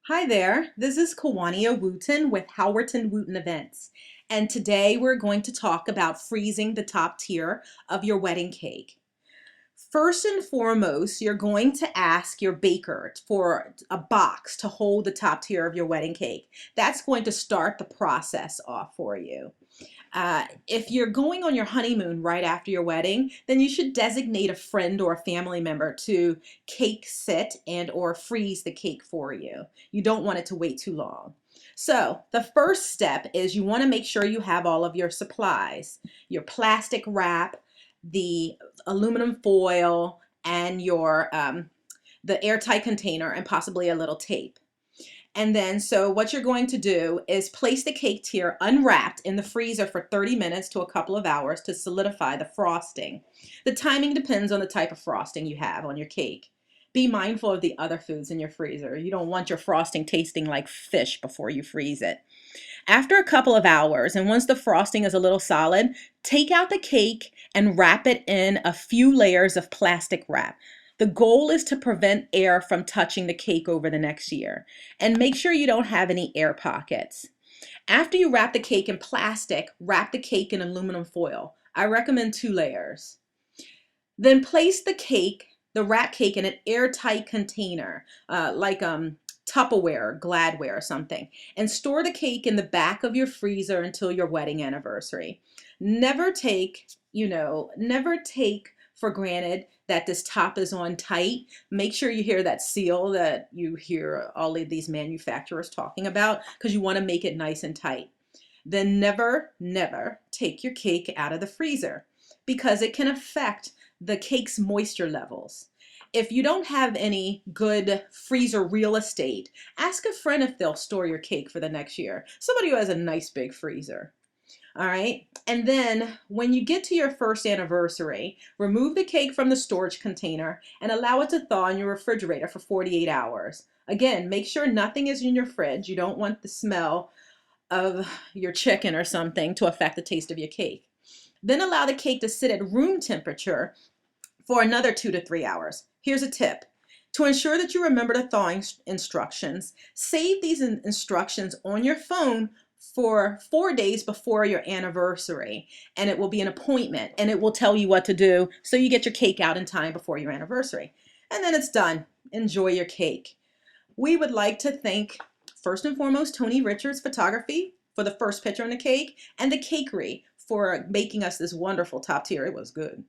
Hi there, this is Kawania Wooten with Howerton Wooten Events, and today we're going to talk about freezing the top tier of your wedding cake. First and foremost, you're going to ask your baker for a box to hold the top tier of your wedding cake. That's going to start the process off for you. If you're going on your honeymoon right after your wedding, then you should designate a friend or a family member to cake sit and or freeze the cake for you. You don't want it to wait too long. So the first step is you want to make sure you have all of your supplies, your plastic wrap, the aluminum foil, and your the airtight container, and possibly a little tape. And then, so what you're going to do is place the cake tier unwrapped in the freezer for 30 minutes to a couple of hours to solidify the frosting. The timing depends on the type of frosting you have on your cake. Be mindful of the other foods in your freezer. You don't want your frosting tasting like fish before you freeze it. After a couple of hours, and once the frosting is a little solid, take out the cake and wrap it in a few layers of plastic wrap. The goal is to prevent air from touching the cake over the next year, and make sure you don't have any air pockets. After you wrap the cake in plastic, wrap the cake in aluminum foil. I recommend 2 layers. Then place the wrap cake in an airtight container, like Tupperware, Gladware, or something, and store the cake in the back of your freezer until your wedding anniversary. Never take, never take for granted that this top is on tight. Make sure you hear that seal that you hear all of these manufacturers talking about, because you want to make it nice and tight. Then never, never take your cake out of the freezer, because it can affect the cake's moisture levels. If you don't have any good freezer real estate, ask a friend if they'll store your cake for the next year. Somebody who has a nice big freezer. All right. And then when you get to your first anniversary, remove the cake from the storage container and allow it to thaw in your refrigerator for 48 hours. Again, make sure nothing is in your fridge. You don't want the smell of your chicken or something to affect the taste of your cake. Then allow the cake to sit at room temperature for another 2 to 3 hours. Here's a tip. To ensure that you remember the thawing instructions, save these instructions on your phone for 4 days before your anniversary, and it will be an appointment, and it will tell you what to do so you get your cake out in time before your anniversary. And then it's done. Enjoy your cake. We would like to thank, first and foremost, Tony Richards Photography for the first picture on the cake, and the Cakery for making us this wonderful top tier. It was good.